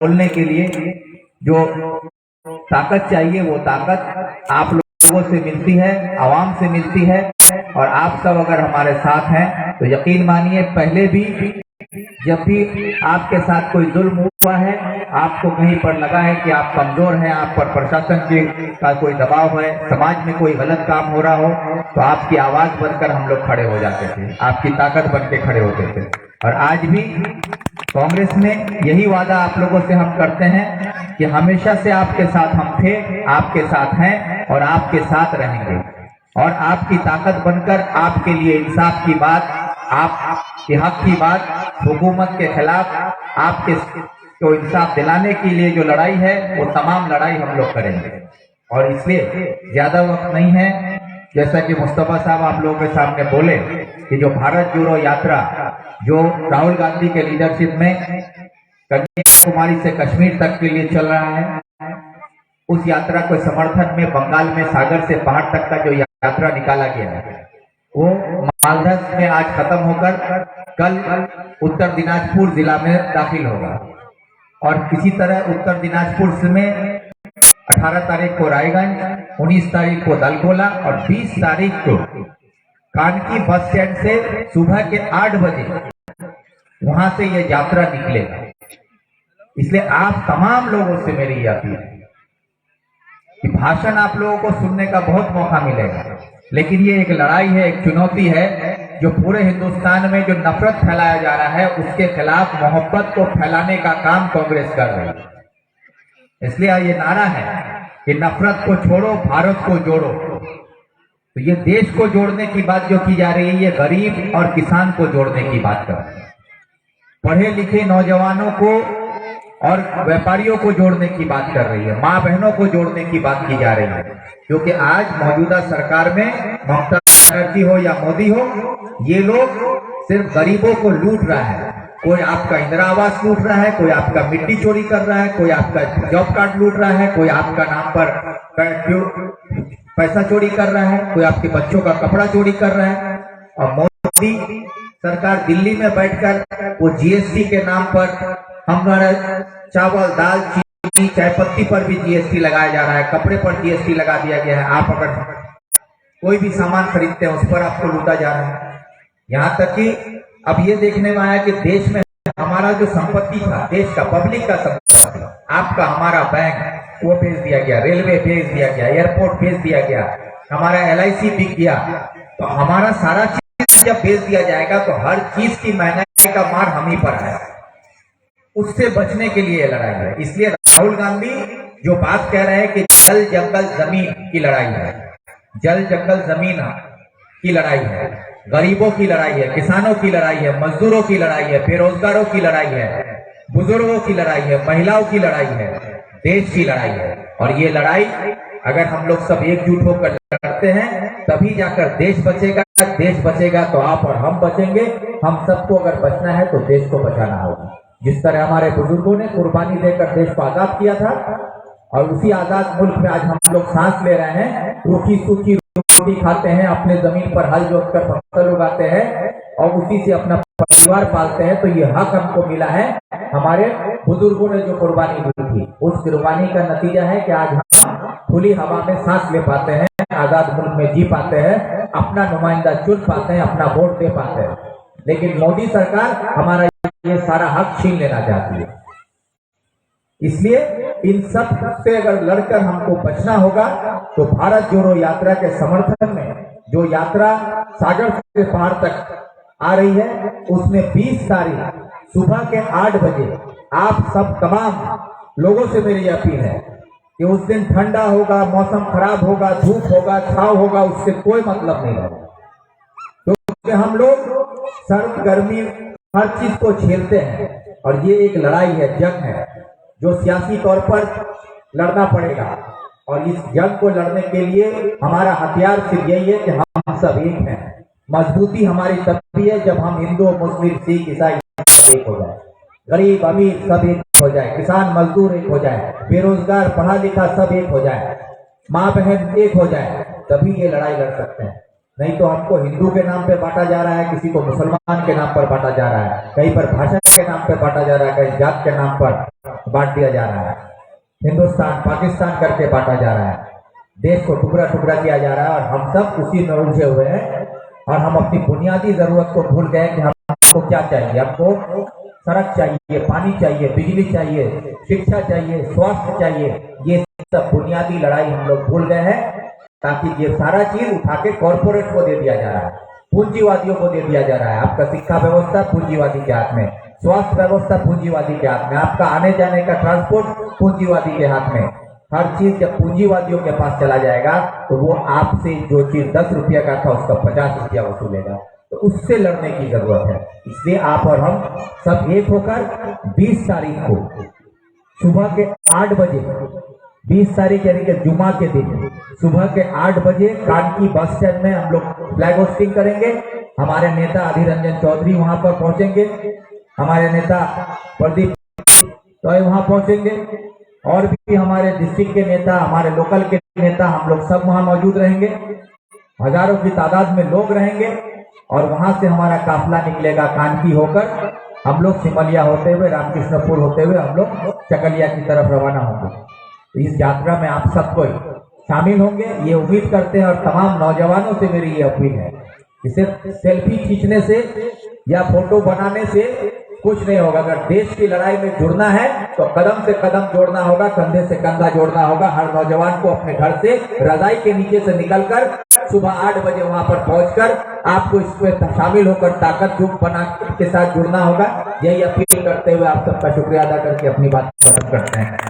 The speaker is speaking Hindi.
बोलने के लिए जो ताकत चाहिए वो ताकत आप लोगों से मिलती है, आवाम से मिलती है। और आप सब अगर हमारे साथ हैं तो यकीन मानिए, पहले भी जब भी आपके साथ कोई जुल्म हुआ है, आपको कहीं पर लगा है कि आप कमजोर हैं, आप पर प्रशासन का कोई दबाव है, समाज में कोई गलत काम हो रहा हो, तो आपकी आवाज बनकर हम लोग खड़े हो जाते थे, आपकी ताकत बन के खड़े होते थे। और आज भी कांग्रेस में यही वादा आप लोगों से हम करते हैं कि हमेशा से आपके साथ हम थे, आपके साथ हैं और आपके साथ रहेंगे। और आपकी ताकत बनकर आपके लिए इंसाफ की बात, आपके हक की बात, हुकूमत के खिलाफ आपके को इंसाफ दिलाने के लिए जो लड़ाई है वो तमाम लड़ाई हम लोग करेंगे। और इसलिए ज्यादा वक्त नहीं है, जैसा कि मुस्तफा साहब आप लोगों के सामने बोले कि जो भारत जोड़ो यात्रा जो राहुल गांधी के लीडरशिप में कन्याकुमारी से कश्मीर तक के लिए चल रहा है, उस यात्रा को समर्थन में बंगाल में सागर से पहाड़ तक का जो यात्रा निकाला गया है वो मालदह में आज खत्म होकर कल उत्तर दिनाजपुर जिला में दाखिल होगा। और इसी तरह उत्तर दिनाजपुर में 18 तारीख को रायगंज, 19 तारीख को दलकोला और 20 तारीख को कानकी बस स्टैंड से सुबह के 8 बजे वहां से ये यात्रा निकलेगा। इसलिए आप तमाम लोगों से मेरी अपील है कि भाषण आप लोगों को सुनने का बहुत मौका मिलेगा, लेकिन ये एक लड़ाई है, एक चुनौती है जो पूरे हिंदुस्तान में जो नफरत फैलाया जा रहा है उसके खिलाफ मोहब्बत को फैलाने का काम कांग्रेस कर रही है। इसलिए ये नारा है कि नफरत को छोड़ो, भारत को जोड़ो। तो ये देश को जोड़ने की बात जो की जा रही है, ये गरीब और किसान को जोड़ने की बात कर रही है, पढ़े लिखे नौजवानों को और व्यापारियों को जोड़ने की बात कर रही है, माँ बहनों को जोड़ने की बात की जा रही है। क्योंकि आज मौजूदा सरकार में ममता बनर्जी हो या मोदी हो, ये लोग सिर्फ गरीबों को लूट रहा है। कोई आपका इंदिरा आवास लूट रहा है, कोई आपका मिट्टी चोरी कर रहा है, कोई आपका जॉब कार्ड लूट रहा है, कोई आपका नाम पर पैसा चोरी कर रहा है, कोई आपके बच्चों का कपड़ा चोरी कर रहा है। और मोदी सरकार दिल्ली में बैठकर वो जीएसटी के नाम पर हमारा चावल, दाल, चीनी, चाय पत्ती पर भी जीएसटी लगाया जा रहा है, कपड़े पर जीएसटी लगा दिया गया है। आप अगर कोई भी सामान खरीदते हैं उस पर आपको लूटा जा रहा है। यहाँ तक कि अब ये देखने में आया कि देश में हमारा जो संपत्ति था, देश का पब्लिक का संपत्ति, आपका हमारा बैंक वो बेच दिया गया, रेलवे बेच दिया गया, एयरपोर्ट बेच दिया गया, हमारा LIC बिक गया। तो हमारा सारा चीज जब बेच दिया जाएगा तो हर चीज की महंगाई का मार हम ही पर है। उससे बचने के लिए लड़ाई है। इसलिए राहुल गांधी जो बात कह रहे हैं कि जल जंगल जमीन की लड़ाई है, जल जंगल जमीन की लड़ाई है, गरीबों की लड़ाई है, किसानों की लड़ाई है, मजदूरों की लड़ाई है, बेरोजगारों की लड़ाई है, बुजुर्गों की लड़ाई है, महिलाओं की लड़ाई है, देश की लड़ाई है। और ये लड़ाई अगर हम लोग सब एकजुट होकर लड़ते हैं तभी जाकर देश बचेगा। देश बचेगा तो आप और हम बचेंगे। हम सबको अगर बचना है तो देश को बचाना होगा। जिस तरह हमारे बुजुर्गों ने कुर्बानी देकर देश को आजाद किया था और उसी आजाद मुल्क में आज हम लोग सांस ले रहे हैं, रूखी सूखी रोटी खाते हैं, अपने जमीन पर हल जोतकर फसल उगाते हैं और उसी से अपना परिवार पालते हैं। तो ये हक हमको मिला है, हमारे बुजुर्गों ने जो कुर्बानी दी थी उस कुर्बानी का नतीजा है कि आज हम खुली हवा में सांस ले पाते हैं, आजाद मुल्क में जी पाते हैं, अपना नुमाइंदा चुन पाते हैं, अपना वोट दे पाते हैं। लेकिन मोदी सरकार हमारा ये सारा हक छीन लेना चाहती है। इसलिए इन सब से अगर लड़कर हमको बचना होगा तो भारत जोड़ो यात्रा के समर्थन में जो यात्रा सागर से पहाड़ तक आ रही है उसमें 20 तारीख सुबह के 8 बजे आप सब तमाम लोगों से मेरी अपील है कि उस दिन ठंडा होगा, मौसम खराब होगा, धूप होगा, छाव होगा, उससे कोई मतलब नहीं रहेगा। क्योंकि हम लोग सर्द गर्मी हर चीज को झेलते हैं और ये एक लड़ाई है, जंग है जो सियासी तौर पर लड़ना पड़ेगा। और इस जंग को लड़ने के लिए हमारा हथियार सिर्फ यही है कि हम सब एक हैं। मजबूती हमारी तभी है जब हम हिंदू, मुस्लिम, सिख, ईसाई एक हो जाए, गरीब अमीर सब एक हो जाए, किसान मजदूर एक हो जाए, बेरोजगार पढ़ा लिखा सब एक हो जाए, माँ बहन एक हो जाए, तभी ये लड़ाई लड़ सकते हैं। नहीं तो हमको हिंदू के नाम पे बांटा जा रहा है, किसी को मुसलमान के नाम पर बांटा जा रहा है, कहीं पर भाषा के नाम पे बांटा जा रहा है, कहीं जात के नाम पर बांट दिया जा रहा है। हिंदुस्तान पाकिस्तान करके बांटा जा रहा है, देश को टुकड़ा टुकड़ा किया जा रहा है और हम सब उसी में उलझे हुए हैं। और हम अपनी बुनियादी जरूरत को भूल गए कि हमको क्या चाहिए। हमको सड़क चाहिए, पानी चाहिए, बिजली चाहिए, शिक्षा चाहिए, स्वास्थ्य चाहिए। ये सब बुनियादी लड़ाई हम लोग भूल गए हैं, ताकि ये सारा चीज उठा के कॉर्पोरेट को दे दिया जा रहा है, पूंजीवादियों को दे दिया जा रहा है। आपका शिक्षा व्यवस्था पूंजीवादी के हाथ में, स्वास्थ्य व्यवस्था पूंजीवादी के हाथ में, आपका आने जाने का ट्रांसपोर्ट पूंजीवादी के हाथ में। हर चीज जब पूंजीवादियों के पास चला जाएगा तो वो आपसे जो चीज 10 रुपया का था उसका 50 रुपया वसूलेगा। तो उससे लड़ने की जरूरत है। इसलिए आप और हम सब एक होकर 20 तारीख को सुबह के 8 बजे, 20 तारीख यानी कि जुमा के दिन सुबह के 8 बजे कानकी बस स्टैंड में हम लोग फ्लैग होस्टिंग करेंगे। हमारे नेता अधीर रंजन चौधरी वहां पर पहुंचेंगे, हमारे नेता प्रदीप तो वहां पहुंचेंगे, और भी हमारे डिस्ट्रिक्ट के नेता, हमारे लोकल के नेता, हम लोग सब वहां मौजूद रहेंगे। हजारों की तादाद में लोग रहेंगे और वहां से हमारा काफिला निकलेगा कानकी होकर। हम लोग सिमलिया होते हुए, रामकृष्णपुर होते हुए हम लोग चकलिया की तरफ रवाना होंगे। तो इस यात्रा में आप सबको शामिल होंगे ये उम्मीद करते हैं। और तमाम नौजवानों से मेरी ये अपील है कि सिर्फ सेल्फी खींचने से या फोटो बनाने से कुछ नहीं होगा। अगर देश की लड़ाई में जुड़ना है तो कदम से कदम जोड़ना होगा, कंधे से कंधा जोड़ना होगा। हर नौजवान को अपने घर से रजाई के नीचे से निकलकर सुबह 8 बजे वहां पर पहुंचकर आपको इसमें शामिल होकर ताकत जुट बना के साथ जुड़ना होगा। यही अपील करते हुए आप सबका शुक्रिया अदा करके अपनी बात खत्म करते हैं।